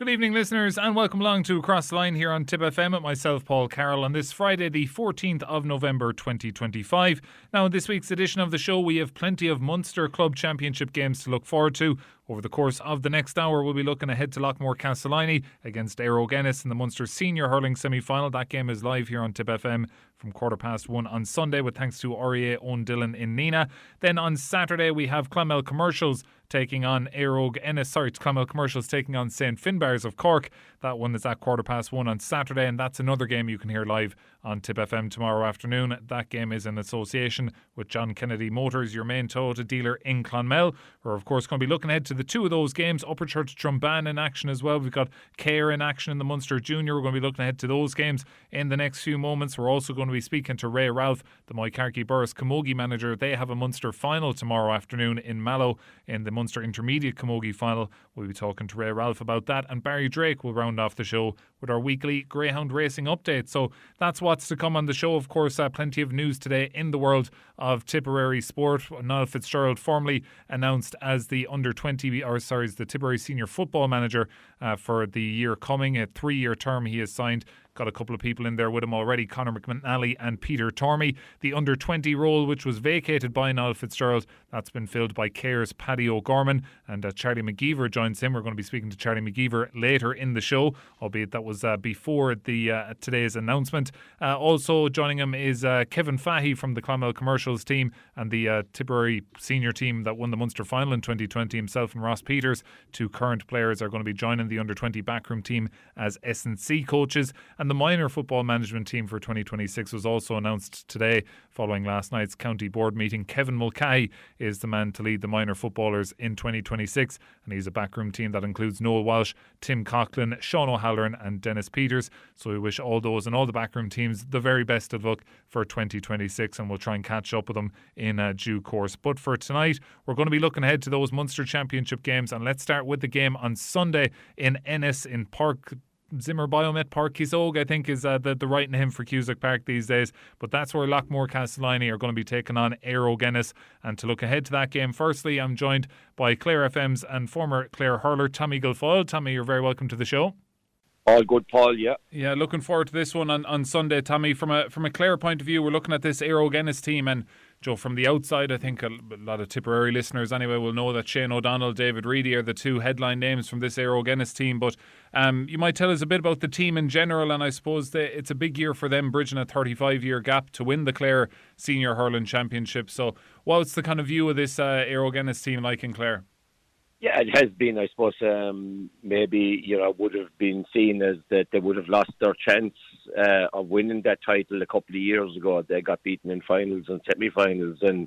Good evening, listeners, and welcome along to Across the Line here on Tip FM with myself, Paul Carroll, on this Friday, the 14th of November 2025. Now, in this week's edition of the show, we have plenty of Munster Club Championship games to look forward to. Over the course of the next hour, we'll be looking ahead to Loughmore Castleiney against Éire Óg Ennis in the Munster Senior Hurling Semi-Final. That game is live here on Tip FM from 1:15 on Sunday, with thanks to Éire Óg Ennis in Nina. Then on Saturday, we have Clonmel Commercials taking on Éire Óg Ennis. Clonmel Commercials taking on St Finbarrs of Cork. That one is at 1:15 on Saturday, and that's another game you can hear live on Tip FM tomorrow afternoon. That game is in association with John Kennedy Motors, your main Toyota dealer in Clonmel. We're of course going to be looking ahead to the two of those games. Upperchurch Drombane in action as well. We've got Cahir in action in the Munster Junior. We're going to be looking ahead to those games in the next few moments. We're also going to be speaking to Ray Ralph, the Moycarkey-Borris camogie manager. They have a Munster final tomorrow afternoon in Mallow in the Munster Intermediate camogie final. We'll be talking to Ray Ralph about that, and Barry Drake will round off the show with our weekly greyhound racing update. So that's what's to come on the show. Of course, plenty of news today in the world of Tipperary sport. Niall Fitzgerald formally announced as the the Tipperary senior football manager for the year coming. A 3-year term he has signed. Got a couple of people in there with him already, Conor McNally and Peter Tormey. The under-20 role, which was vacated by Niall Fitzgerald, that's been filled by Cahir's Paddy O'Gorman, and Charlie McGeever joins him. We're going to be speaking to Charlie McGeever later in the show, albeit that was before the today's announcement. Also joining him is Kevin Fahey from the Clonmel Commercials team and the Tipperary senior team that won the Munster final in 2020. Himself and Ross Peters, two current players, are going to be joining the under-20 backroom team as S&C coaches. And the minor football management team for 2026 was also announced today following last night's county board meeting. Kevin Mulcahy is the man to lead the minor footballers in 2026, and he's a backroom team that includes Noel Walsh, Tim Coughlin, Sean O'Halloran and Dennis Peters. So we wish all those and all the backroom teams the very best of luck for 2026, and we'll try and catch up with them in due course. But for tonight, we're going to be looking ahead to those Munster Championship games, and let's start with the game on Sunday in Ennis in Park Zimmer Biomet Park Éire Óg, I think is the right name for Cusack Park these days. But that's where Loughmore Castleiney are going to be taking on Éire Óg Ennis. And to look ahead to that game, firstly, I'm joined by Clare FM's and former Clare hurler, Tommy Guilfoyle. Tommy, you're very welcome to the show. All good, Paul, yeah. Yeah, looking forward to this one on Sunday, Tommy. From a Clare point of view, we're looking at this Éire Óg Ennis team, and Joe, from the outside, I think a lot of Tipperary listeners anyway will know that Shane O'Donnell, David Reedy are the two headline names from this Éire Óg Ennis team. But you might tell us a bit about the team in general, and I suppose it's a big year for them, bridging a 35-year gap to win the Clare Senior Hurling Championship. So what's the kind of view of this Éire Óg Ennis team like in Clare? Yeah, it has been, I suppose, maybe, would have been seen as that they would have lost their chance of winning that title a couple of years ago. They got beaten in finals and semi-finals, and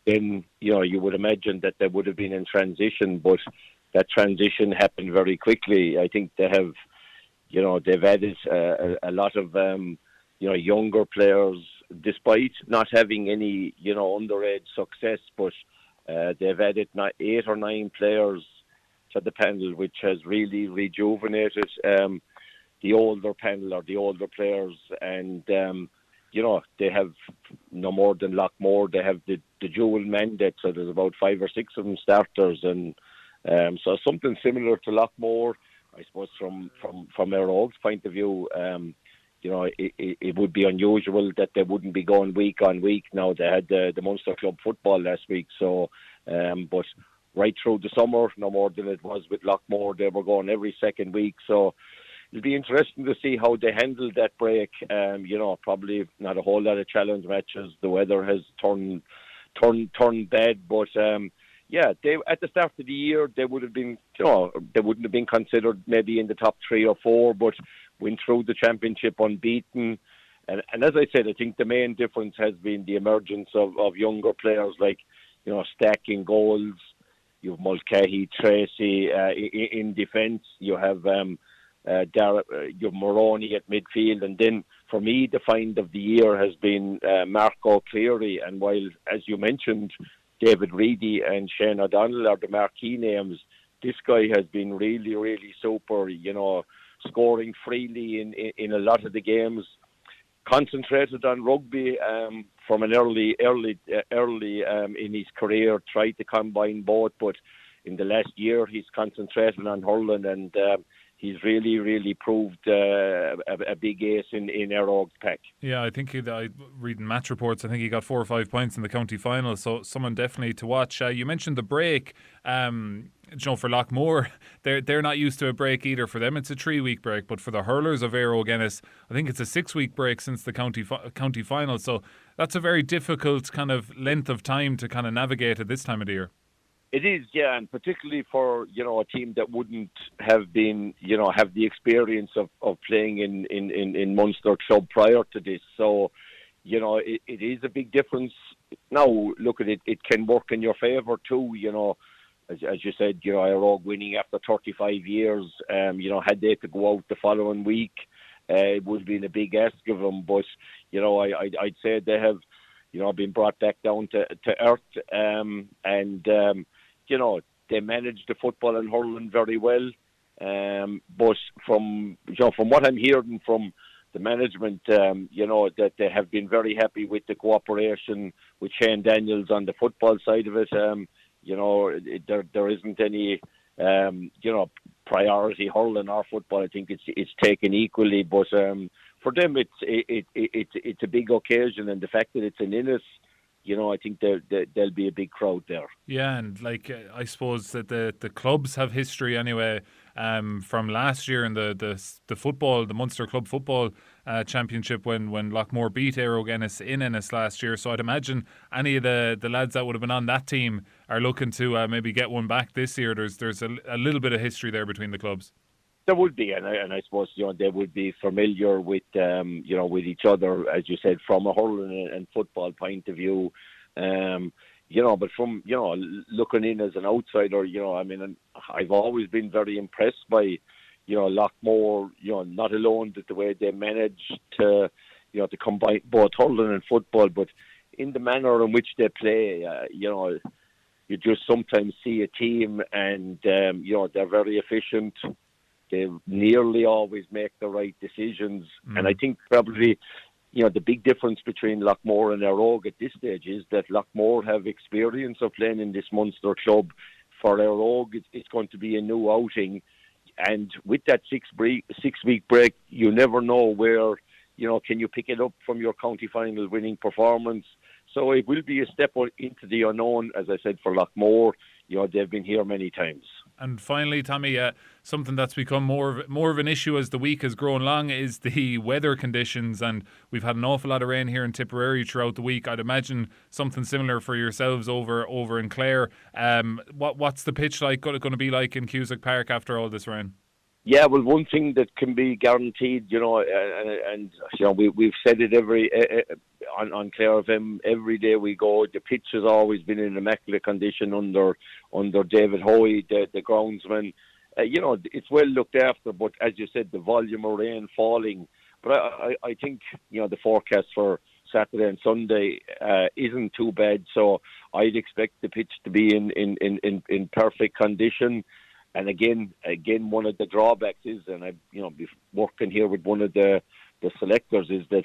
then, you would imagine that they would have been in transition, but that transition happened very quickly. I think they have, they've added a lot of, younger players, despite not having any, underage success, but they've added 8 or 9 players to the panel, which has really rejuvenated the older panel or the older players. And, they have no more than Loughmore. They have the dual mandate, so there's about 5 or 6 of them starters. And so something similar to Loughmore, I suppose, from Éire Óg's point of view. It would be unusual that they wouldn't be going week on week. Now they had the Munster Club football last week, so but right through the summer, no more than it was with Loughmore, they were going every second week. So it'll be interesting to see how they handle that break. Probably not a whole lot of challenge matches. The weather has turned bad, but they at the start of the year they would have been, they wouldn't have been considered maybe in the top 3 or 4, but went through the championship unbeaten. And as I said, I think the main difference has been the emergence of younger players like, stacking goals. You have Mulcahy-Treacy in defence. You have you have Moroney at midfield. And then, for me, the find of the year has been Marco Cleary. And while, as you mentioned, David Reedy and Shane O'Donnell are the marquee names, this guy has been really, really super, scoring freely in a lot of the games. Concentrated on rugby from an early in his career. Tried to combine both, but in the last year he's concentrated on hurling, and he's really proved a big ace in Éire Óg's pack. Yeah, I think reading match reports, I think he got 4 or 5 points in the county final, so someone definitely to watch. You mentioned the break. For Loughmore, they're not used to a break either. For them, it's a 3-week break, but for the hurlers of Éire Óg Ennis, I think it's a 6-week break since the county final. So that's a very difficult kind of length of time to kind of navigate at this time of the year. It is, yeah, and particularly for a team that wouldn't have been have the experience of playing in Munster club prior to this. So it is a big difference. Now look at it; it can work in your favour too. As you said, Éire Óg winning after 35 years. Had they to go out the following week, it would have been a big ask of them. But I'd say they have been brought back down to earth, they manage the football and hurling very well. But from what I'm hearing from the management, that they have been very happy with the cooperation with Shane Daniels on the football side of it. There isn't any priority hurling or football. I think it's taken equally, but for them it's a big occasion, and the fact that it's in Ennis, I think there'll be a big crowd there. Yeah, and I suppose that the clubs have history anyway from last year in the football, the Munster Club Football Championship when Loughmore beat Éire Óg Ennis in Ennis last year. So I'd imagine any of the lads that would have been on that team are looking to maybe get one back this year. There's a little bit of history there between the clubs. There would be, and I suppose they would be familiar with with each other, as you said, from a hurling and football point of view. But from looking in as an outsider, I've always been very impressed by Loughmore. Not alone that the way they managed to combine both hurling and football, but in the manner in which they play. You just sometimes see a team, and they're very efficient. They nearly always make the right decisions. And I think probably, the big difference between Loughmore and Éire Óg at this stage is that Loughmore have experience of playing in this Munster club. For Éire Óg, it's going to be a new outing. And with that 6-week break, you never know where, can you pick it up from your county final winning performance. So it will be a step into the unknown, as I said, for Loughmore. They've been here many times. And finally, Tommy, something that's become more of an issue as the week has grown long is the weather conditions. And we've had an awful lot of rain here in Tipperary throughout the week. I'd imagine something similar for yourselves over in Clare. What's the pitch going to be like in Cusack Park after all this rain? Yeah, well, one thing that can be guaranteed, and we've said it on Clare FM every day we go. The pitch has always been in immaculate condition under David Hoey, the groundsman. It's well looked after, but as you said, the volume of rain falling. But I think the forecast for Saturday and Sunday isn't too bad, so I'd expect the pitch to be in perfect condition. And again, one of the drawbacks is, and I've been working here with one of the selectors, is that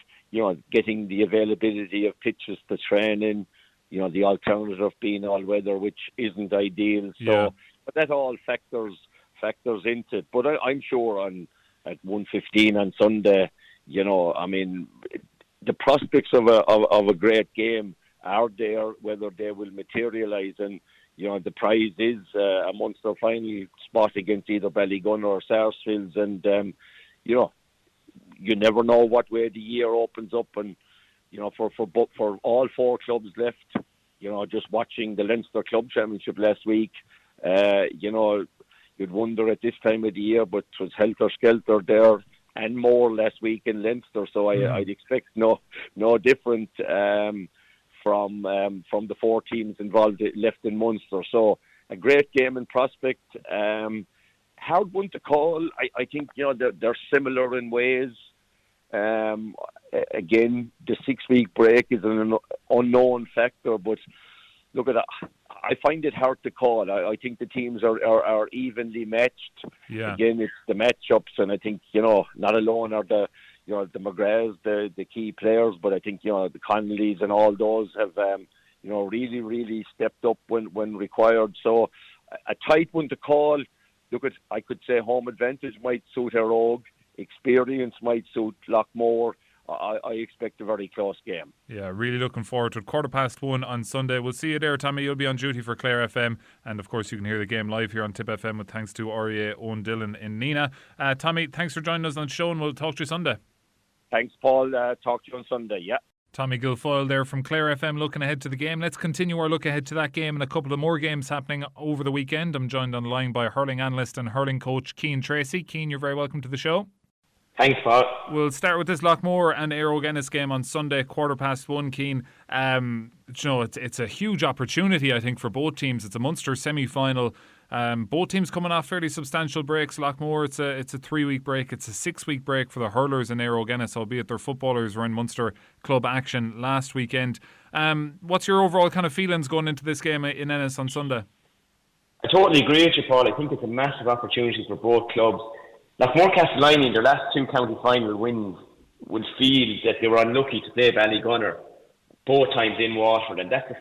getting the availability of pitches to train in, the alternative being all weather, which isn't ideal. So, yeah. But that all factors into it. But I'm sure at 1:15 on Sunday, the prospects of a great game are there. Whether they will materialise, and the prize is a Munster final spot against either Ballygunner or Sarsfields, and you never know what way the year opens up. And for all 4 clubs left, just watching the Leinster Club Championship last week, you'd wonder at this time of the year, but it was helter skelter there and more last week in Leinster. So I'd expect no different from the 4 teams involved left in Munster. So a great game in prospect. Hard one to call. I think they're similar in ways. Again, the 6-week break is an unknown factor, but look at that. I find it hard to call. I think the teams are evenly matched. Yeah. Again, it's the matchups, and I think not alone are the McGraths, the key players, but I think the Conleys and all those have really stepped up when required. So a tight one to call. I could say home advantage might suit Éire Óg, experience might suit Loughmore. I expect a very close game. Yeah, really looking forward to it. 1:15 on Sunday. We'll see you there, Tommy. You'll be on duty for Clare FM, and of course you can hear the game live here on Tip FM with thanks to Éire Óg Ennis in Nina. Tommy, thanks for joining us on the show, and we'll talk to you Sunday. Thanks, Paul. Talk to you on Sunday, yeah. Tommy Guilfoyle there from Clare FM looking ahead to the game. Let's continue our look ahead to that game and a couple of more games happening over the weekend. I'm joined on the line by hurling analyst and hurling coach Cian Treacy. Cian, you're very welcome to the show. Thanks, Paul. We'll start with this Loughmore and Éire Óg Ennis game on Sunday, 1:15, Cian. It's a huge opportunity, I think, for both teams. It's a Munster semi-final. Both teams coming off fairly substantial breaks. Loughmore, it's a 3-week break. It's a 6-week break for the hurlers in Éire Óg Ennis, albeit their footballers were in Munster club action last weekend. What's your overall kind of feelings going into this game in Ennis on Sunday? I totally agree with you, Paul. I think it's a massive opportunity for both clubs. Loughmore Castleiney, their last 2 county final wins, will feel that they were unlucky to play Ballygunner both times in Waterford, and that's a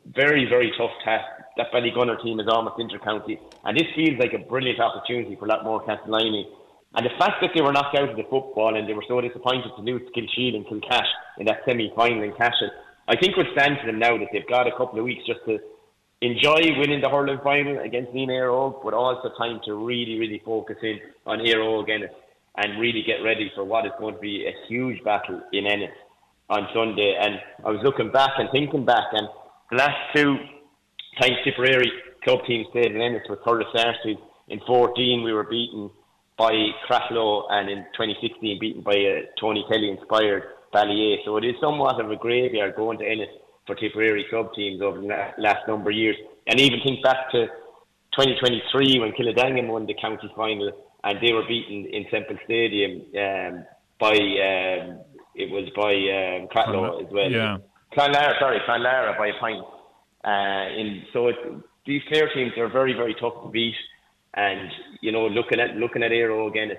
very, very tough task. That Ballygunner team is almost inter-county, and this feels like a brilliant opportunity for Loughmore Castleiney. And the fact that they were knocked out of the football and they were so disappointed to lose to Kilsheed and Kilcash in that semi-final in Cashel, I think would stand to them now that they've got a couple of weeks just to enjoy winning the hurling final against Éire Óg, but also time to really, really focus in on Éire Óg Ennis and really get ready for what is going to be a huge battle in Ennis on Sunday. And I was looking back and thinking back, and the last 2 times Tipperary club teams played in Ennis with Thurles Sarces. In 2014 we were beaten by Cracklow, and in 2016 beaten by a Tony Kelly inspired Ballyea. So it is somewhat of a graveyard going to Ennis for Tipperary club teams over the last number of years. And even think back to 2023 when Killadangan won the county final and they were beaten in Semple Stadium by Cracklow as well. Yeah. Clonlara by a pint. These Clare teams are very, very tough to beat. And looking at Éire Óg Ennis,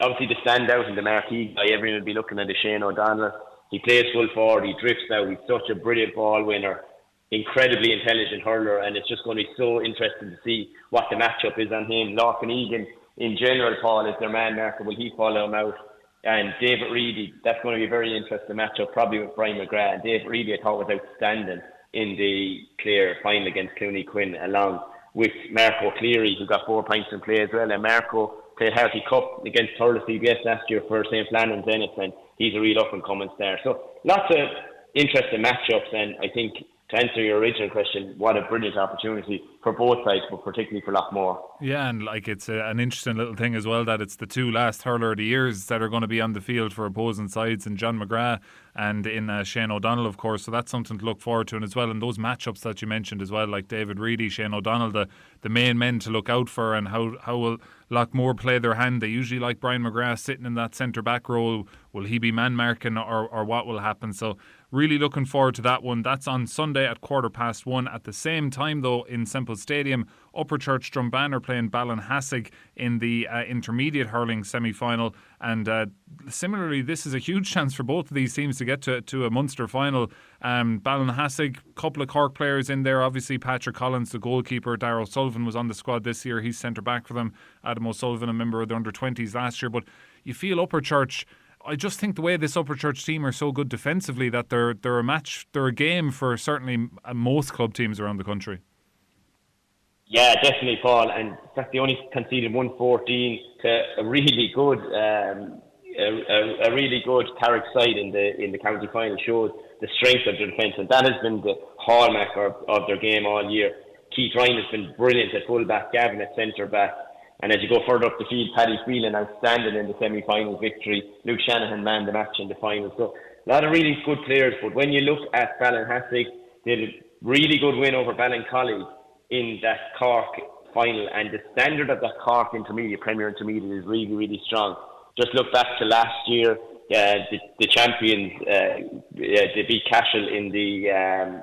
obviously the standout in the marquee guy, everyone will be looking at Shane O'Donnell. He plays full forward, he drifts now, he's such a brilliant ball winner, incredibly intelligent hurler, and it's just going to be so interesting to see what the matchup is on him. Lachlan Egan, in general, Paul, is their man marker. Will he follow him out? And David Reedy, that's going to be a very interesting matchup, probably with Brian McGrath. And David Reedy, I thought, was outstanding in the Clare final against Clooney Quinn, along with Marco Cleary, who got 4 points in play as well. And Marco played Harty Cup against Thurles CBS last year for St. Flannan's Ennis, and he's a real up-and-coming star. So lots of interesting matchups, and I think, to answer your original question, what a brilliant opportunity for both sides, but particularly for Loughmore. Yeah, and it's an interesting little thing as well that it's the 2 last hurler of the years that are going to be on the field for opposing sides, in John McGrath and in Shane O'Donnell, of course. So that's something to look forward to as well. And those matchups that you mentioned as well, like David Reedy, Shane O'Donnell, the main men to look out for, and how will Loughmore play their hand. They usually like Brian McGrath sitting in that centre-back role. Will he be man-marking or what will happen? So really looking forward to that one. That's on Sunday at 1:15. At the same time, though, in Semple Stadium, Upperchurch Drombane are playing Ballinhassig in the intermediate hurling semi-final. And similarly, this is a huge chance for both of these teams to get to a Munster final. Ballinhassig, couple of Cork players in there. Obviously, Patrick Collins, the goalkeeper. Darragh O'Sullivan was on the squad this year. He's centre-back for them. Adam O'Sullivan, a member of the under-20s last year. But you feel Upperchurch, I just think the way this Upperchurch team are so good defensively that they're a game for certainly most club teams around the country. Yeah, definitely, Paul. And that's the only conceded 114 to a really good, Carrick side in the county final. Shows the strength of their defence, and that has been the hallmark of their game all year. Keith Ryan has been brilliant at full-back, Gavin at centre-back. And as you go further up the field, Paddy Phelan outstanding in the semi-final victory. Luke Shanahan manned the match in the final. So a lot of really good players. But when you look at Ballinhassig, they had a really good win over Ballincollig in that Cork final. And the standard of that Cork Premier Intermediate is really, really strong. Just look back to last year, the champions, they beat Cashel in the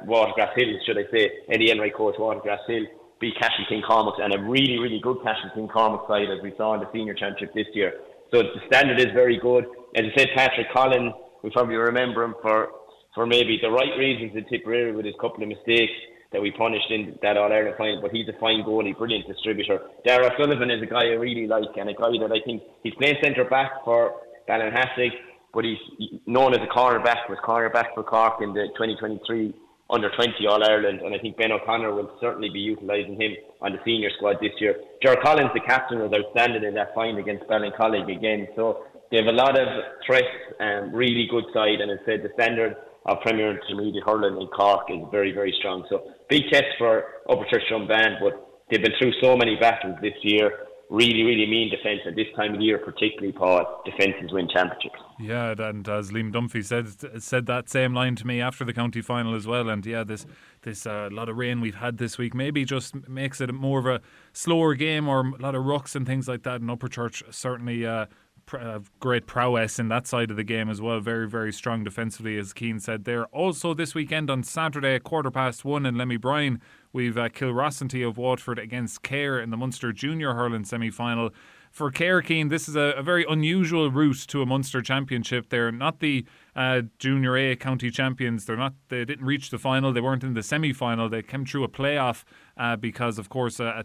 Watergrass Hills, should I say, Eddie Enright coach Watergrass Hill. Beat Cashel King Cormac, and a really, really good Cashel King Cormac side, as we saw in the senior championship this year. So the standard is very good. As I said, Patrick Collins, we probably remember him for maybe the right reasons in Tipperary with his couple of mistakes that we punished in that All-Ireland final, but he's a fine goalie, brilliant distributor. Darragh Sullivan is a guy I really like, and a guy that I think he's playing centre-back for Ballinhassig, but he's known as a cornerback, was cornerback for Cork in the 2023 Under-20 All-Ireland, and I think Ben O'Connor will certainly be utilising him on the senior squad this year. Ger Collins, the captain, was outstanding in that final against Ballincollig again, so they have a lot of threats and really good side, and as I said, the standard of Premier Intermediate hurling in Cork is very, very strong. So big test for Upperchurch Drombane, but they've been through so many battles this year. Really, really mean defence, and this time of the year particularly, Paul, defences win championships. Yeah, and as Liam Dunphy said that same line to me after the county final as well. And yeah, this lot of rain we've had this week maybe just makes it more of a slower game, or a lot of rucks and things like that. And Upperchurch certainly great prowess in that side of the game as well. Very, very strong defensively, as Keane said there. Also this weekend on Saturday, 1:15 in Lemmy Bryan, we've Kilrossenty of Waterford against Cahir in the Munster Junior Hurling semi-final. For Cahir, Keane, this is a very unusual route to a Munster championship. They're not the Junior A county champions. They didn't reach the final. They weren't in the semi-final. They came through a playoff because, of course, a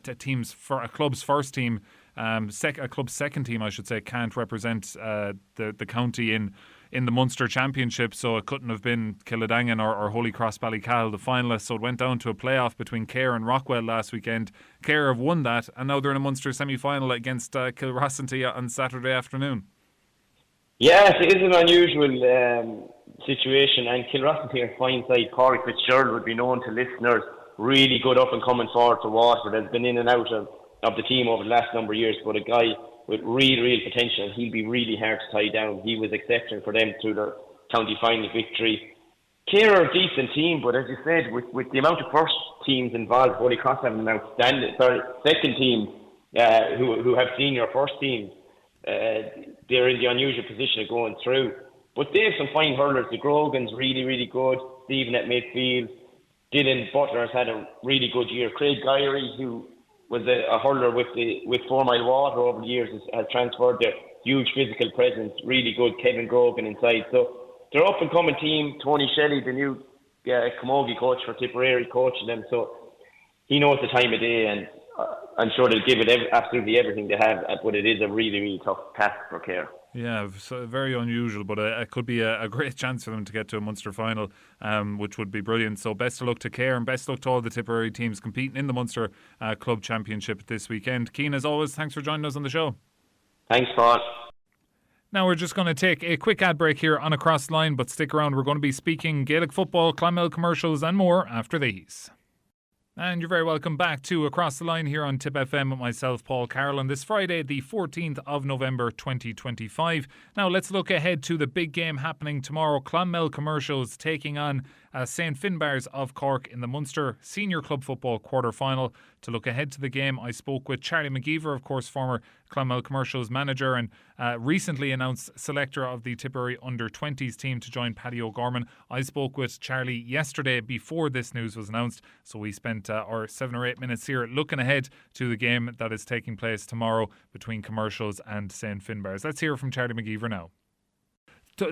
club's first team, a club's second team, I should say, can't represent the county in the Munster Championship, so it couldn't have been Killadangan or Holy Cross Ballycal, the finalists. So it went down to a playoff between Cahir and Rockwell last weekend. Cahir have won that, and now they're in a Munster semi-final against Kilrossenty on Saturday afternoon. Yes, it is an unusual situation, and Kilrossenty are fine side. Corey Fitzgerald would be known to listeners, really good up and coming forward to Waterford, has been in and out of the team over the last number of years, but a guy with real potential, and he'll be really hard to tie down. He was exceptional for them through their county final victory. Cahir are a decent team, but as you said, with the amount of first teams involved, Holy Cross have an outstanding second team who have senior first teams. They're in the unusual position of going through. But they have some fine hurlers. The Grogan's really good. Stephen at midfield. Dylan Butler has had a really good year. Craig Gyrey, who was a hurler with 4 Mile Water over the years, has transferred their huge physical presence, really good. Kevin Grogan inside. So they're up and coming team. Tony Shelley, the new camogie coach for Tipperary, coaching them. So he knows the time of day, and I'm sure they'll give it absolutely everything they have. But it is a really tough task for Cahir. Yeah, so very unusual, but it could be a great chance for them to get to a Munster final, which would be brilliant. So best of luck to Cahir, and best of luck to all the Tipperary teams competing in the Munster Club Championship this weekend. Keane, as always, thanks for joining us on the show. Thanks, Paul. Now we're just going to take a quick ad break here on Across the Line, but stick around. We're going to be speaking Gaelic football, Clonmel commercials and more after these. And you're very welcome back to Across the Line here on Tip FM with myself, Paul Carroll, on this Friday, the 14th of November 2025. Now let's look ahead to the big game happening tomorrow. Clonmel Commercials taking on St Finbarrs of Cork in the Munster Senior Club Football quarter-final. To look ahead to the game, I spoke with Charlie McGeever, of course, former Clonmel Commercials manager and recently announced selector of the Tipperary Under-20s team to join Paddy O'Gorman. I spoke with Charlie yesterday before this news was announced, so we spent our 7 or 8 minutes here looking ahead to the game that is taking place tomorrow between Commercials and St Finbarrs. Let's hear from Charlie McGeever now.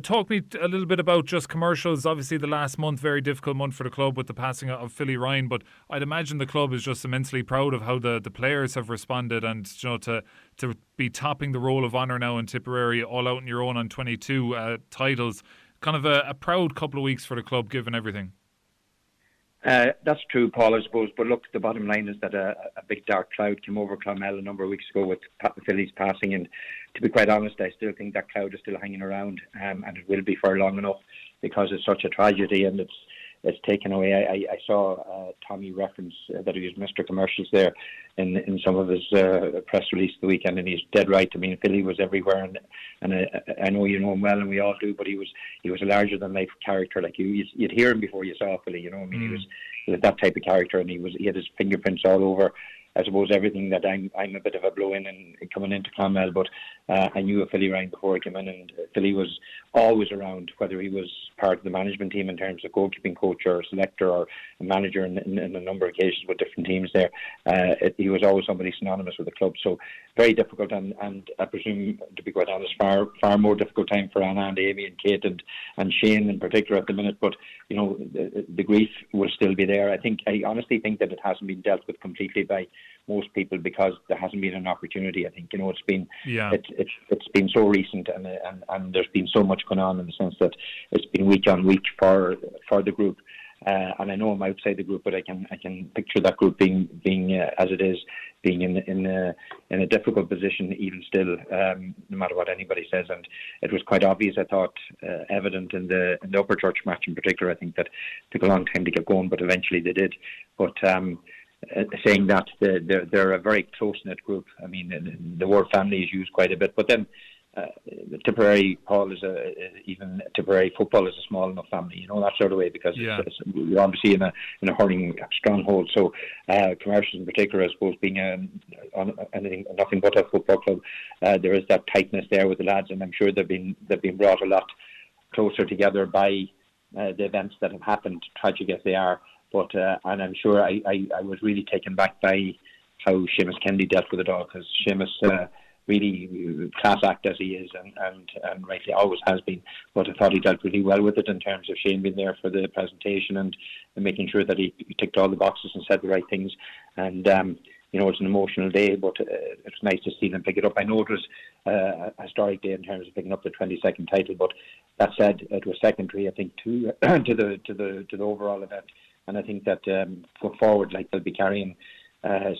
Talk me a little bit about just Commercials. Obviously the last month, very difficult month for the club with the passing of Philly Ryan, but I'd imagine the club is just immensely proud of how the players have responded, and to be topping the Roll of Honour now in Tipperary, all out on your own on 22 titles. Kind of a proud couple of weeks for the club given everything. That's true, Paul, I suppose. But look, the bottom line is that a big dark cloud came over Clonmel a number of weeks ago with Philly's passing. And to be quite honest, I still think that cloud is still hanging around, and it will be for long enough because it's such a tragedy and it's taken away. I saw Tommy reference that he was Mr. Commercials there in some of his press release the weekend, and he's dead right. I mean, Philly was everywhere, and I know you know him well, and we all do. But he was a larger than life character. Like you'd hear him before you saw Philly. You know, I mean, he was that type of character, and he had his fingerprints all over I suppose everything that I'm a bit of a blow in and coming into Clonmel, but I knew of Philly Ryan before I came in, and Philly was always around, whether he was part of the management team in terms of goalkeeping coach or selector or a manager in a number of occasions with different teams there. He was always somebody synonymous with the club, so very difficult, and I presume, to be quite honest, far more difficult time for Anna and Amy and Kate and Shane in particular at the minute, but the grief will still be there. I honestly think that it hasn't been dealt with completely by most people because there hasn't been an opportunity. I think it's been it's been so recent, and there's been so much going on in the sense that it's been week on week for the group. And I know I'm outside the group, but I can picture that group being as it is, being in a difficult position even still, no matter what anybody says. And it was quite obvious, I thought, evident in the Upperchurch match in particular. I think that took a long time to get going, but eventually they did. But saying that, they're a very close-knit group. I mean, the word family is used quite a bit, but then the Tipperary, Paul, even Tipperary football is a small enough family, that sort of way, because we're obviously in a hurling stronghold. So Commercials in particular, I suppose, being nothing but a football club, there is that tightness there with the lads, and I'm sure they've been brought a lot closer together by the events that have happened, tragic as they are. But and I'm sure I was really taken back by how Seamus Kennedy dealt with it all, because Seamus really class act as he is, and rightly always has been. But I thought he dealt really well with it in terms of Shane being there for the presentation and making sure that he ticked all the boxes and said the right things. And it's an emotional day, but it's nice to see them pick it up. I know it was a historic day in terms of picking up the 22nd title, but that said, it was secondary, I think, to the overall event. And I think that going forward, they'll be carrying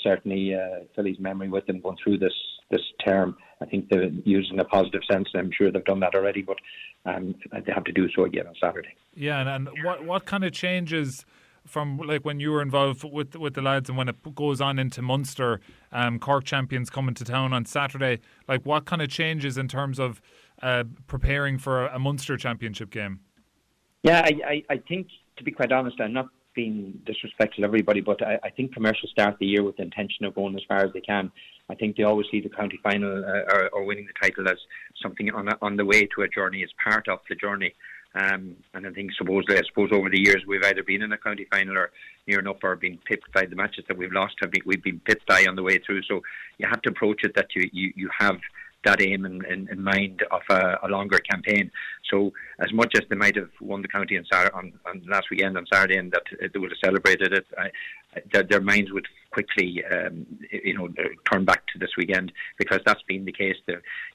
certainly Philly's memory with them going through this term. I think they're using a positive sense, and I'm sure they've done that already, but they have to do so again on Saturday. Yeah, and what kind of changes from when you were involved with the lads, and when it goes on into Munster, Cork champions coming to town on Saturday, what kind of changes in terms of preparing for a Munster championship game? Yeah, I think, to be quite honest, I'm not being disrespectful to everybody, but I think Commercial start the year with the intention of going as far as they can. I think they always see the county final or winning the title as something on the way to a journey, as part of the journey. And I think supposedly, over the years we've either been in a county final or near enough, or been pipped by the matches that we've lost. We've been pipped by on the way through. So you have to approach it that you have that aim in mind of a longer campaign. So as much as they might have won the county on last weekend on Saturday, and that they would have celebrated it, their minds would quickly turn back to this weekend, because that's been the case.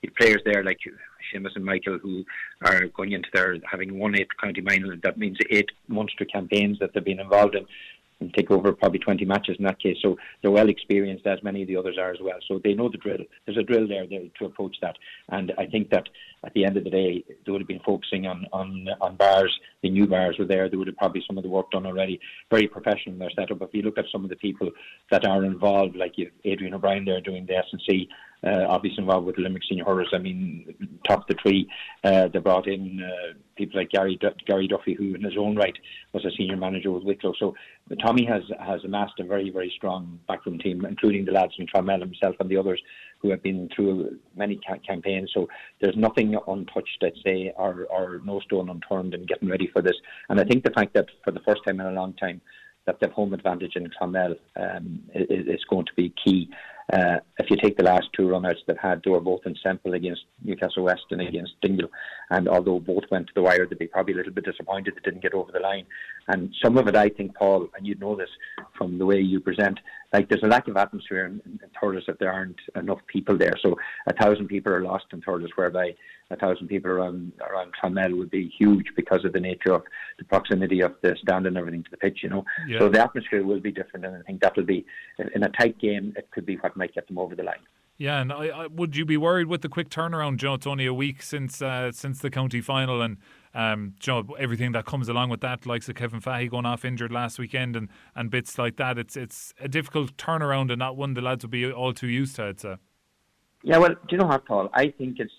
You've players there like Seamus and Michael who are going into their having won 8 county final. That means 8 Munster campaigns that they've been involved in, and take over probably 20 matches in that case. So they're well experienced, as many of the others are as well. So they know the drill. There's a drill there to approach that. And I think that at the end of the day, they would have been focusing on bars. The new bars were there. They would have probably some of the work done already. Very professional in their setup. If you look at some of the people that are involved, like you've Adrian O'Brien there doing the S&C, obviously involved with the Limerick Senior Hurlers. I mean, top of the tree. They brought in people like Gary Duffy, who in his own right was a senior manager with Wicklow. So Tommy has amassed a very, very strong backroom team, including the lads from Clonmel himself and the others who have been through many campaigns. So there's nothing untouched, I'd say, or no stone unturned in getting ready for this. And I think the fact that for the first time in a long time that the home advantage in Clonmel is going to be key. If you take the last 2 run-outs they've had, they were both in Semple against Newcastle West and against Dingle, and although both went to the wire, they'd be probably a little bit disappointed they didn't get over the line. And some of it, I think, Paul, and you'd know this from the way you present, there's a lack of atmosphere in Thurles if there aren't enough people there. So 1,000 people are lost in Thurles, whereby 1,000 people around Clonmel would be huge because of the nature of the proximity of the stand and everything to the pitch, Yeah. So the atmosphere will be different, and I think that will be, in a tight game, it could be what might get them over the line. Yeah, and would you be worried with the quick turnaround, Joe? It's only a week since the county final, and Joe, everything that comes along with that, like Kevin Fahey going off injured last weekend and bits like that. It's a difficult turnaround, and not one the lads will be all too used to, I'd say. Yeah, well, do you know what, Paul? I think it's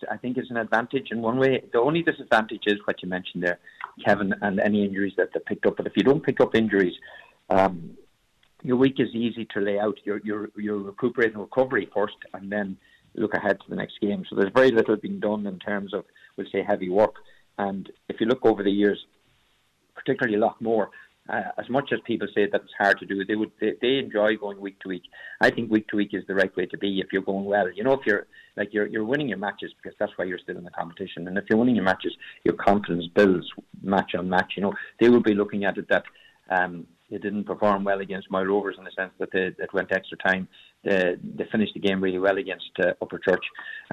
an advantage in one way. The only disadvantage is what you mentioned there, Kevin, and any injuries that they picked up. But if you don't pick up injuries, your week is easy to lay out. You're recuperating recovery first, and then look ahead to the next game. So there's very little being done in terms of, we'll say, heavy work. And if you look over the years, particularly Loughmore, as much as people say that it's hard to do, they enjoy going week to week. I think week to week is the right way to be if you're going well. You know, if you're winning your matches, because that's why you're still in the competition. And if you're winning your matches, your confidence builds match on match. You know, they will be looking at it that they didn't perform well against My Rovers in the sense that they went extra time. They finished the game really well against Upperchurch,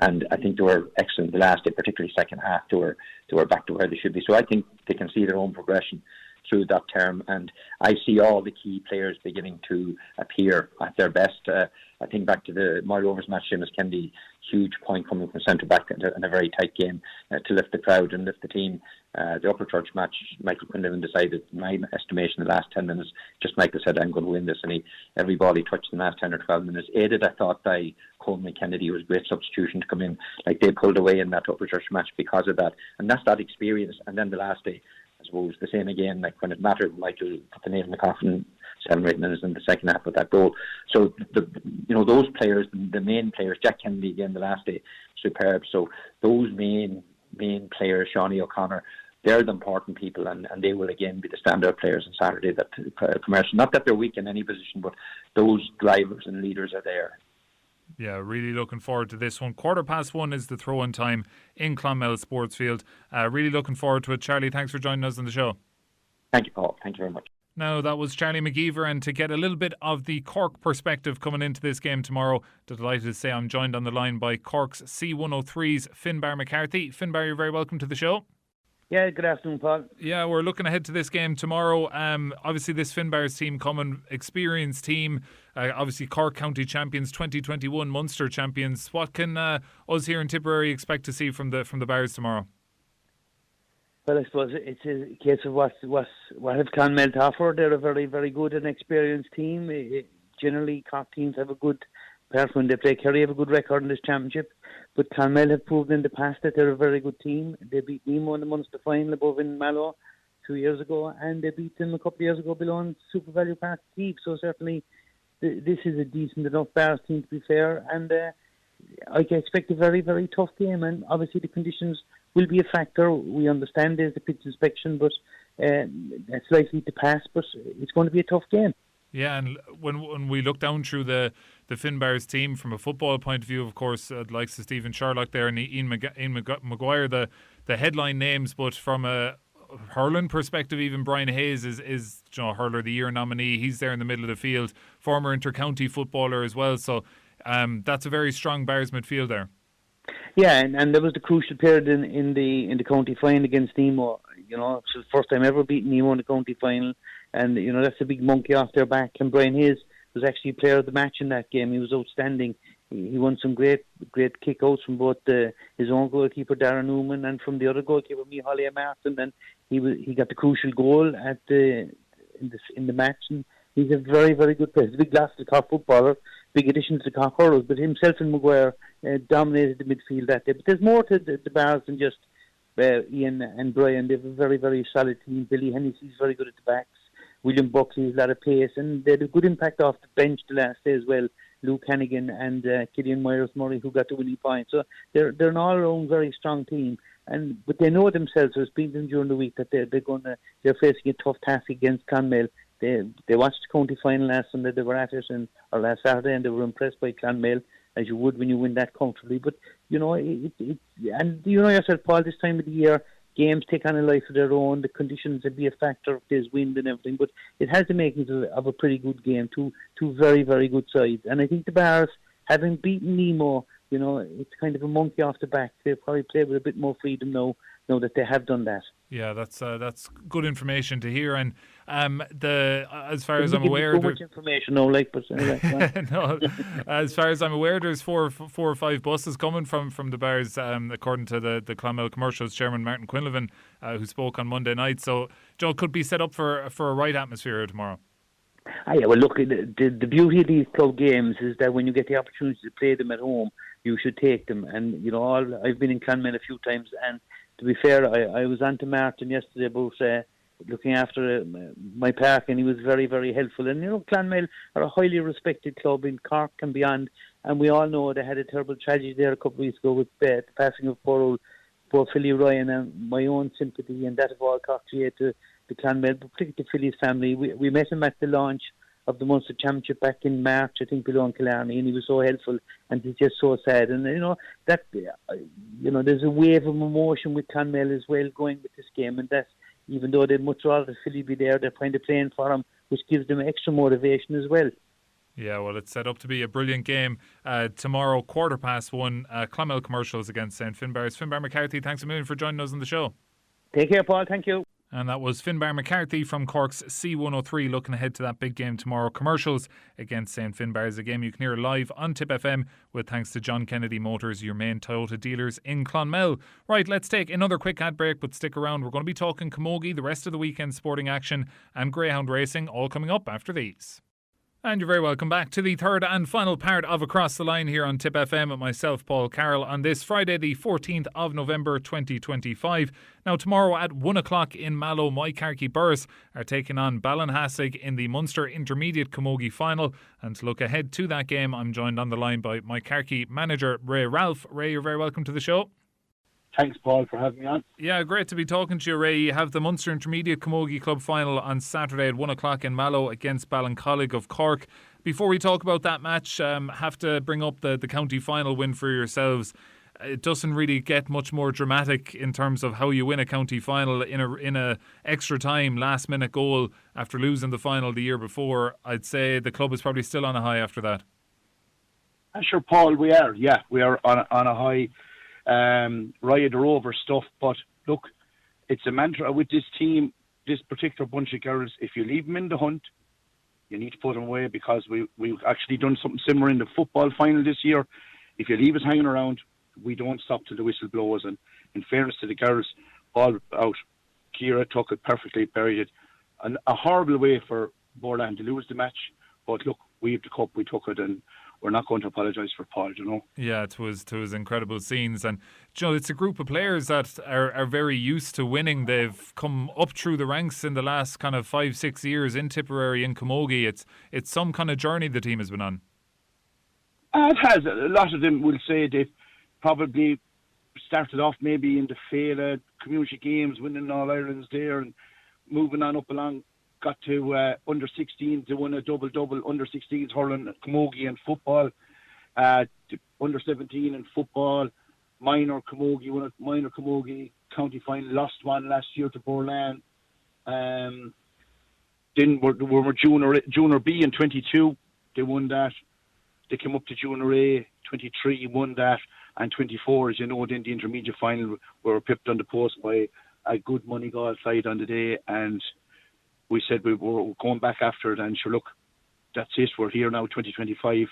and I think they were excellent the last day, particularly second half. They were back to where they should be. So I think they can see their own progression through that term, and I see all the key players beginning to appear at their best. I think back to the My Rovers match, Seamus Kennedy, huge point coming from centre back in a very tight game to lift the crowd and lift the team. The Upperchurch match, Michael Quinlan decided, in my estimation, the last 10 minutes, just Michael said, I'm going to win this, and every ball he touched in the last 10 or 12 minutes, aided, I thought, by Coleman Kennedy. Was a great substitution to come in. Like, they pulled away in that Upperchurch match because of that, and that's that experience. And then the last day, I suppose, the same again, like when it mattered, Michael put the nail in the coffin 7 or 8 minutes in the second half with that goal. So, those players, the main players, Jack Kennedy again the last day, superb. So those main players, Shawnee O'Connor, they're the important people, and they will again be the standout players on Saturday. That commercial, not that they're weak in any position, but those drivers and leaders are there. Yeah, really looking forward to this one. 1:15 is the throw-in time in Clonmel Sports Field. Really looking forward to it. Charlie, thanks for joining us on the show. Thank you, Paul. Thank you very much. Now, that was Charlie McGeever, and to get a little bit of the Cork perspective coming into this game tomorrow, delighted to say I'm joined on the line by Cork's C103's Finbarr McCarthy. Finbarr, you're very welcome to the show. Yeah, good afternoon, Paul. Yeah, we're looking ahead to this game tomorrow. Obviously, this Finbarrs team coming, experienced team. Obviously, Cork County champions, 2021 Munster champions. What can us here in Tipperary expect to see from the Bars tomorrow? Well, I suppose it's a case of what have Clonmel to offer. They're a very, very good and experienced team. Generally, Cork teams have a good, apart from when they play Kerry, have a good record in this championship. But Clonmel have proven in the past that they're a very good team. They beat Nemo in the Munster final above in Mallow 2 years ago, and they beat them a couple of years ago below in Super Value Park Keep. So certainly this is a decent enough Bars team, to be fair. And I can expect a very, very tough game. And obviously the conditions will be a factor. We understand there's the pitch inspection, but that's likely to pass. But it's going to be a tough game. Yeah, and when we look down through the Finbarrs team from a football point of view, of course, the likes of Stephen Sherlock there and Ian Maguire, the headline names, but from a hurling perspective, even Brian Hayes is Hurler of the Year nominee. He's there in the middle of the field, former inter-county footballer as well. So that's a very strong Bars midfield there. Yeah, and there was the crucial period in the county final against Nemo. It's the first time ever beating Nemo in the county final. And, that's a big monkey off their back. And Brian Hayes was actually player of the match in that game. He was outstanding. He won some great kick-outs from both his own goalkeeper, Darren Newman, and from the other goalkeeper, Micheál Martin. And he got the crucial goal in the match. And he's a very, very good player. He's a big loss to the Cork footballer, big addition to the Cork hurlers. But himself and Maguire dominated the midfield that day. But there's more to the Bars than just Ian and Brian. They have a very, very solid team. Billy Hennessy's very good at the backs. William Buckley's a lot of pace, and they had a good impact off the bench the last day as well. Luke Hannigan and Killian Myers-Murray, who got the winning point. So they're an all-around very strong team, but they know themselves. I was speaking to them during the week that they're facing a tough task against Clonmel. They watched the county final last Sunday. They were at it or last Saturday, and they were impressed by Clonmel, as you would when you win that comfortably. But and you know yourself, Paul, this time of the year, games take on a life of their own. The conditions will be a factor if there's wind and everything, but it has the makings of a pretty good game. Two very, very good sides. And I think the Bars, having beaten Nemo, it's kind of a monkey off the back. They'll probably play with a bit more freedom now that they have done that. Yeah, that's good information to hear. And as far as I'm aware, so much information now, but no, as far as I'm aware, there's four or five buses coming from the Bars, according to the Clonmel Commercials chairman Martin Quinlivan, who spoke on Monday night. So, Joe, could be set up for a right atmosphere tomorrow. Yeah, well, look, the beauty of these club games is that when you get the opportunity to play them at home, you should take them. And I've been in Clonmel a few times, and to be fair, I was on to Martin yesterday about looking after my park, and he was very, very helpful. And, Clonmel are a highly respected club in Cork and beyond, and we all know they had a terrible tragedy there a couple of weeks ago with the passing of poor Philly Ryan, and my own sympathy and that of all Cork to Clonmel, but particularly to Philly's family. We met him at the launch of the Munster Championship back in March, I think, below in Killarney, and he was so helpful, and it's just so sad. And there's a wave of emotion with Clonmel as well going with this game, and that's, even though they'd much rather Philly be there, they're kind of playing for him, which gives them extra motivation as well. Yeah, well, it's set up to be a brilliant game tomorrow, 1:15, Clonmel Commercials against St. Finbarrs. Finbarr McCarthy, thanks a million for joining us on the show. Take care, Paul. Thank you. And that was Finbarr McCarthy from Cork's C103 looking ahead to that big game tomorrow. Commercials against St. Finbarrs, a game you can hear live on Tip FM with thanks to John Kennedy Motors, your main Toyota dealers in Clonmel. Right, let's take another quick ad break, but stick around. We're going to be talking camogie, the rest of the weekend sporting action and greyhound racing, all coming up after these. And you're very welcome back to the third and final part of Across the Line here on Tip FM with myself, Paul Carroll, on this Friday the 14th of November 2025. Now tomorrow at 1 o'clock in Mallow, Moycarkey-Borris are taking on Ballinhassig in the Munster Intermediate Camogie Final. And to look ahead to that game, I'm joined on the line by Moycarkey manager Ray Ralph. Ray, you're very welcome to the show. Thanks, Paul, for having me on. Yeah, great to be talking to you, Ray. You have the Munster Intermediate Camogie Club final on Saturday at 1 o'clock in Mallow against Ballincollig of Cork. Before we talk about that match, have to bring up the county final win for yourselves. It doesn't really get much more dramatic in terms of how you win a county final in a extra time, last minute goal after losing the final the year before. I'd say the club is probably still on a high after that. Sure, Paul, we are. Yeah, we are on a high. Ride or over stuff, but look, it's a mantra with this team, this particular bunch of girls. If you leave them in the hunt, you need to put them away, because we've actually done something similar in the football final this year. If you leave us hanging around, we don't stop till the whistle blows. And in fairness to the girls, all out, Ciara took it perfectly, buried it. And a horrible way for Borland to lose the match, but look, we have the cup, we took it, and we're not going to apologise for Paul, Yeah, it was incredible scenes. And, it's a group of players that are very used to winning. They've come up through the ranks in the last kind of 5-6 years in Tipperary and camogie. It's some kind of journey the team has been on. It has. A lot of them will say they've probably started off maybe in the Féile community games, winning All Irelands there and moving on up along. Got to under 16s, they won a double under 16s hurling, camogie and football. Under 17 in football, minor camogie, won a minor camogie county final, lost one last year to Borland. Then we were junior B in 22, they won that. They came up to junior A, 23, won that, and 24, as you know, then the intermediate final, we were pipped on the post by a good Moneygall side on the day, and we said we were going back after it, and sure, look, that's it. We're here now, 2025,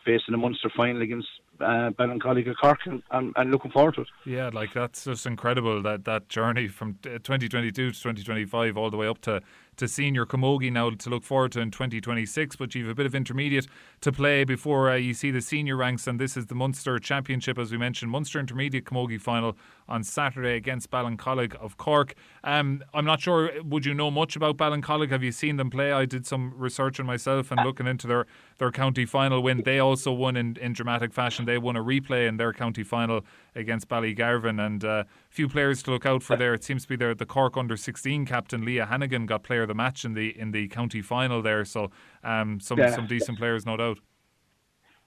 facing a Munster final against Ballincollig of Cork, and looking forward to it. Yeah, that's just incredible, that journey from 2022 to 2025 all the way up to senior camogie now to look forward to in 2026. But you've a bit of intermediate to play before you see the senior ranks, and this is the Munster Championship, as we mentioned, Munster Intermediate Camogie Final on Saturday against Ballincollig of Cork. I'm not sure, would you know much about Ballincollig? Have you seen them play? I did some research on myself and looking into their county final win. They also won in dramatic fashion. They won a replay in their county final against Ballygarvan, and a few players to look out for there. It seems to be the Cork under-16 captain Leah Hannigan got player of the match in the county final there, so some decent players, no doubt.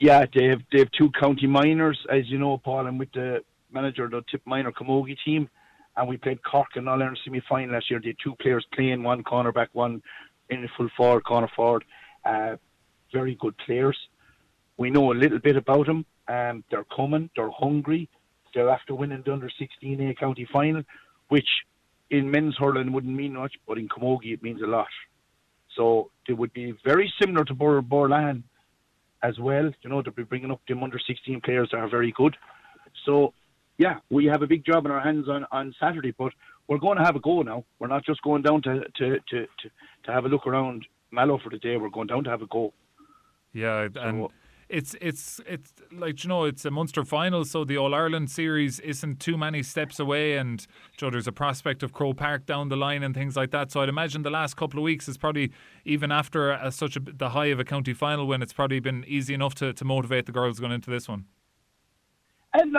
Yeah, they have two county minors, as you know, Paul, and with the manager of the Tip minor camogie team, and we played Cork in All-Ireland semi-final last year. They had two players playing, one cornerback, one in the full forward, corner forward. Very good players. We know a little bit about them. They're coming, they're hungry. They're after winning the under-16A county final, which in men's hurling wouldn't mean much, but in camogie it means a lot. So they would be very similar to Borland as well. They'll be bringing up them under-16 players that are very good. So, yeah, we have a big job in our hands on Saturday, but we're going to have a go now. We're not just going down to have a look around Mallow for the day. We're going down to have a go. Yeah, and it's like, it's a Munster final, so the All-Ireland series isn't too many steps away, and there's a prospect of Croke Park down the line and things like that. So I'd imagine the last couple of weeks is probably, even after the high of a county final win, it's probably been easy enough to motivate the girls going into this one. And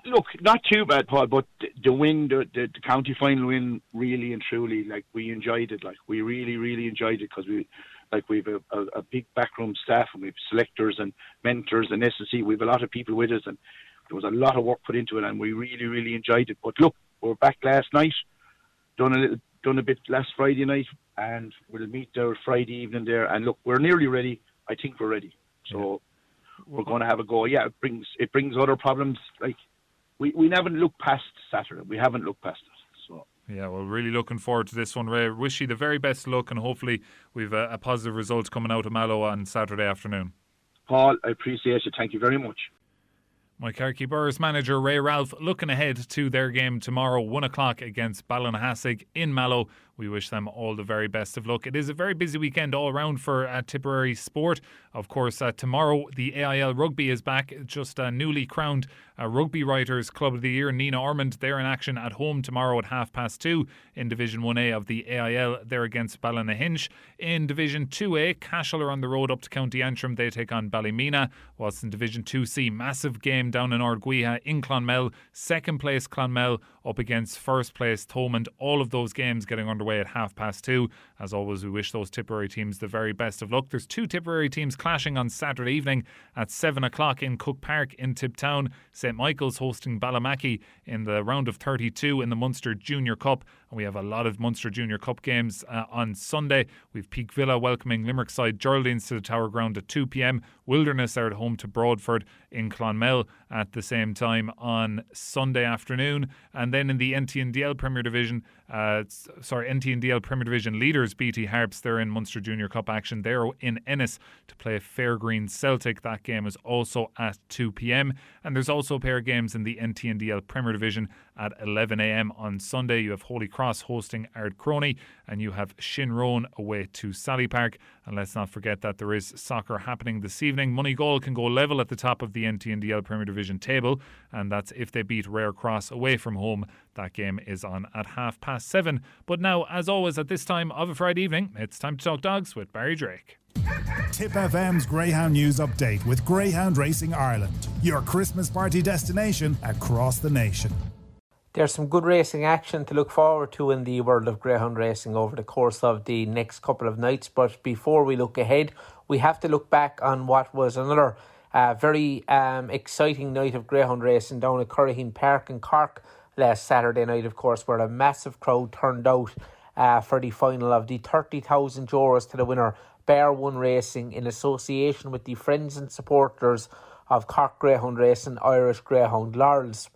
look, not too bad, Paul, but the win, the county final win, really and truly, like, we enjoyed it. Like, we really, really enjoyed it, because we've a big backroom staff, and we've selectors and mentors and S&C. We've a lot of people with us, and there was a lot of work put into it, and we really, really enjoyed it. But look, we're back last night, done a bit last Friday night, and we'll meet there Friday evening there. And look, we're nearly ready. I think we're ready. So we're going to have a go. Yeah, it brings other problems. Like, we haven't looked past Saturday. We haven't looked past it. So. Yeah, well, really looking forward to this one, Ray. Wish you the very best of luck, and hopefully we've a positive result coming out of Mallow on Saturday afternoon. Paul, I appreciate you. Thank you very much. Moycarkey-Borris manager Ray Ralph looking ahead to their game tomorrow, 1 o'clock against Ballinahasig in Mallow. We wish them all the very best of luck. It is a very busy weekend all around for Tipperary sport. Of course, tomorrow the AIL Rugby is back. Just newly crowned Rugby Writers Club of the Year, Nina Ormond. They're in action at home tomorrow at 2:30 in Division 1A of the AIL. They're against Ballynahinch. In Division 2A, Cashel are on the road up to County Antrim. They take on Ballymena. Whilst in Division 2C, massive game down in Ardguiha in Clonmel. Second place Clonmel up against first place Thomond. All of those games getting underway at 2:30. As always, we wish those Tipperary teams the very best of luck. There's two Tipperary teams clashing on Saturday evening at 7 o'clock in Cook Park in Tiptown. St Michael's hosting Ballymackie in the round of 32 in the Munster Junior Cup. And we have a lot of Munster Junior Cup games on Sunday. We've Peak Villa welcoming Limerick side Geraldines to the Tower Ground at 2 p.m. Wilderness are at home to Broadford in Clonmel at the same time on Sunday afternoon. And then in the NTNDL Premier Division, NTNDL Premier Division leaders BT Harps, they're in Munster Junior Cup action. They're in Ennis to play Fairgreen Celtic. That game is also at 2 p.m. And there's also a pair of games in the NTNDL Premier Division at 11 a.m. on Sunday. You have Holy Cross hosting Ardcroney, and you have Shinrone away to Sally Park. And let's not forget that there is soccer happening this evening. Moneygall can go level at the top of the NTNDL Premier Division table, and that's if they beat Rare Cross away from home. That game is on at 7:30. But now, as always, at this time of a Friday evening, it's time to talk dogs with Barry Drake. Tip FM's Greyhound News Update with Greyhound Racing Ireland, your Christmas party destination across the nation. There's some good racing action to look forward to in the world of greyhound racing over the course of the next couple of nights. But before we look ahead, we have to look back on what was another very exciting night of greyhound racing down at Curraheen Park in Cork last Saturday night, of course, where a massive crowd turned out for the final of the €30,000 to the winner, Bear One Racing, in association with the friends and supporters of Cork Greyhound Racing Irish Greyhound Laurels.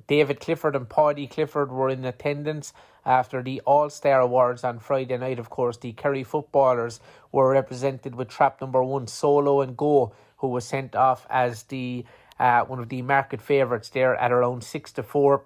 David Clifford and Paddy Clifford were in attendance after the All-Star Awards on Friday night. Of course, the Kerry footballers were represented with trap number 1, Solo and Go, who was sent off as the one of the market favourites there at around 6-4.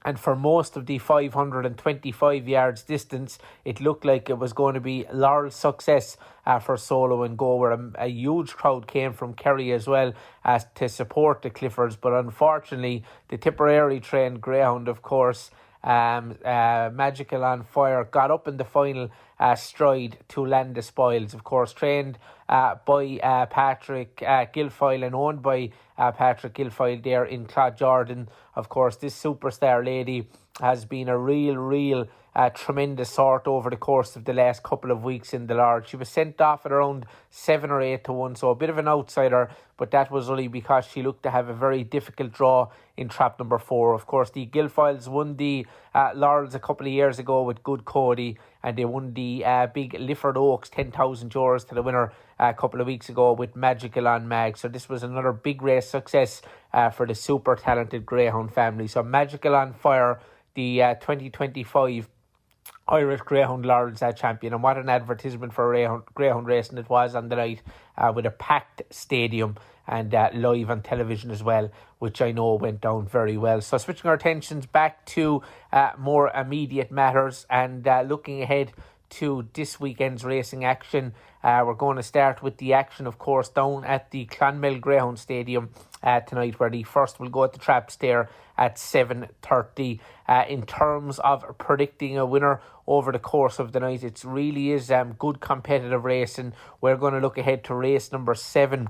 And for most of the 525 yards distance, it looked like it was going to be Laurel's success for Solo and Go, where a huge crowd came from Kerry as well as to support the Cliffords. But unfortunately, the Tipperary trained greyhound, of course, Magical on Fire, got up in the final stride to land the spoils. Of course, trained by Patrick Guilfoyle and owned by Patrick Guilfoyle there in Clonmel. Of course, this superstar lady has been a real tremendous sort over the course of the last couple of weeks in the Lord. She was sent off at around 7 or 8 to 1, so a bit of an outsider, but that was only because she looked to have a very difficult draw in trap number 4. Of course, the Guilfoyles won the Laurels a couple of years ago with Good Cody, and they won the big Lifford Oaks €10,000 to the winner a couple of weeks ago with Magical on Mag. So this was another big race success for the super talented greyhound family. So Magical on Fire, the 2025 Irish Greyhound Laurels champion, and what an advertisement for greyhound racing it was on the night, with a packed stadium and live on television as well, which I know went down very well. So switching our attentions back to more immediate matters and looking ahead to this weekend's racing action. We're going to start with the action, of course, down at the Clonmel Greyhound Stadium tonight, where the first will go at the traps there at 7:30. In terms of predicting a winner over the course of the night, it really is good competitive racing. We're going to look ahead to race number 7.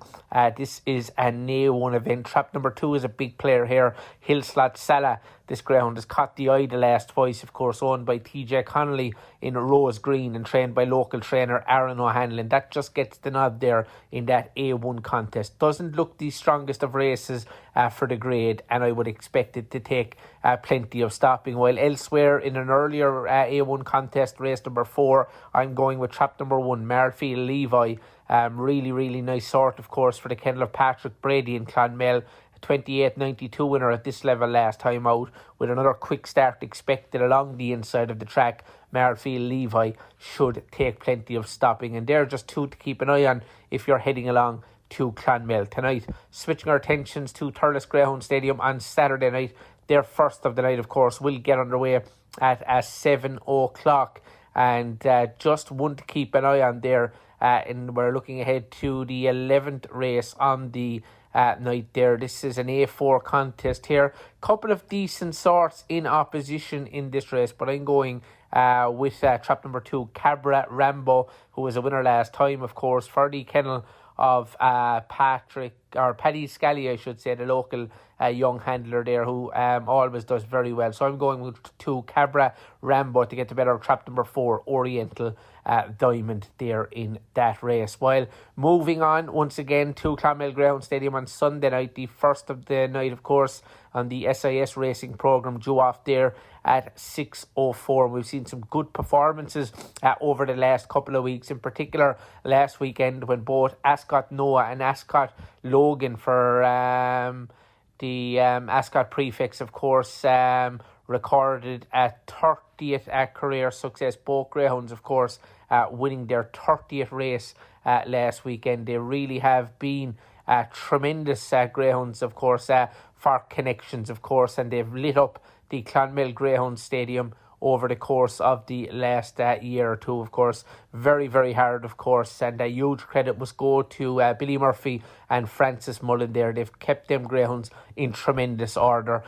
This is a Nail 1 event. Trap number 2 is a big player here, Hillslot Salah. This greyhound has caught the eye the last twice, of course, owned by TJ Connolly in Rose Green and trained by local trainer Aaron O'Hanlon. That just gets the nod there in that A1 contest. Doesn't look the strongest of races for the grade, and I would expect it to take plenty of stopping. While elsewhere in an earlier A1 contest, race number 4, I'm going with trap number 1, Marfield Levi. Really nice sort, of course, for the kennel of Patrick Brady in Clonmel. 28.92 winner at this level last time out, with another quick start expected along the inside of the track. Marfield Levi should take plenty of stopping, and they're just 2 to keep an eye on if you're heading along to Clonmel tonight. Switching our attentions to Thurles Greyhound Stadium on Saturday night. Their first of the night, of course, will get underway at 7 o'clock, and just one to keep an eye on there. And we're looking ahead to the 11th race on the night there. This is an A4 contest here. Couple of decent sorts in opposition in this race, but I'm going with trap number 2, Cabra Rambo, who was a winner last time, of course, for the kennel of Paddy Scally, I should say, the local young handler there, who always does very well. So I'm going with 2, Cabra Rambo, to get the better of trap number 4, Oriental Diamond there in that race. While moving on once again to Clonmel Greyhound Stadium on Sunday night, the first of the night, of course, on the SIS racing programme, due off there at 6:04. We've seen some good performances over the last couple of weeks, in particular last weekend when both Ascot Noah and Ascot Logan for the Ascot Prefix, of course, recorded a 30th career success. Both greyhounds, of course, winning their 30th race last weekend. They really have been tremendous greyhounds, of course, for connections, of course, and they've lit up the Clonmel Greyhound Stadium over the course of the last year or two, of course. Very hard, of course, and a huge credit must go to Billy Murphy and Francis Mullen there. They've kept them greyhounds in tremendous order.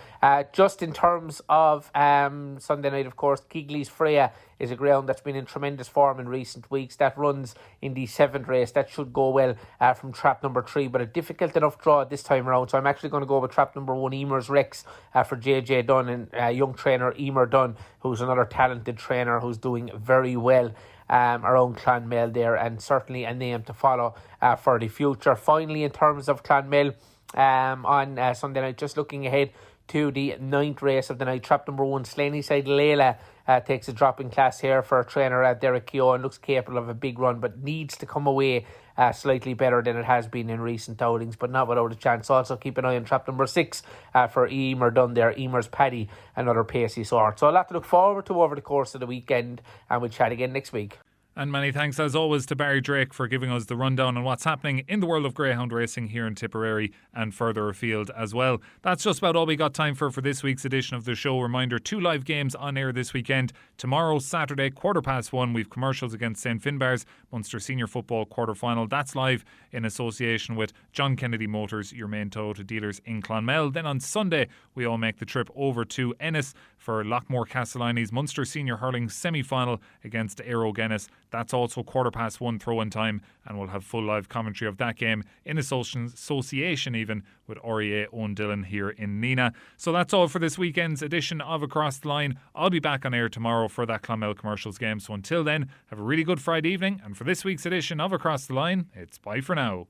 Just in terms of Sunday night, of course, Keighley's Freya is a greyhound that's been in tremendous form in recent weeks. That runs in the 7th race. That should go well from trap number 3, but a difficult enough draw this time around. So I'm actually going to go with trap number 1, Emer's Rex, for JJ Dunn and young trainer Emer Dunn, who's another talented trainer who's doing very well around Clonmel there, and certainly a name to follow for the future. Finally, in terms of Clonmel on Sunday night, just looking ahead to the 9th race of the night, trap number 1, Slaney Side Layla takes a drop in class here for trainer Derek Keogh, and looks capable of a big run, but needs to come away slightly better than it has been in recent outings, but not without a chance. Also keep an eye on trap number 6 for Emer Dunn there, Emer's Paddy, another pacey sort. So a lot to look forward to over the course of the weekend, and we'll chat again next week. And many thanks as always to Barry Drake for giving us the rundown on what's happening in the world of greyhound racing here in Tipperary and further afield as well. That's just about all we got time for this week's edition of the show. Reminder, 2 live games on air this weekend. Tomorrow, Saturday, 1:15, we've commercials against St Finbarrs, Munster Senior Football quarter-final. That's live in association with John Kennedy Motors, your main Toyota dealers in Clonmel. Then on Sunday, we all make the trip over to Ennis for Loughmore Castleiney's Munster Senior Hurling semi-final against Éire Óg Ennis. That's also 1:15 throw-in time, and we'll have full live commentary of that game in association even with REA Owen Dillon here in Nina. So that's all for this weekend's edition of Across the Line. I'll be back on air tomorrow for that Clonmel commercials game. So until then, have a really good Friday evening, and for this week's edition of Across the Line, it's bye for now.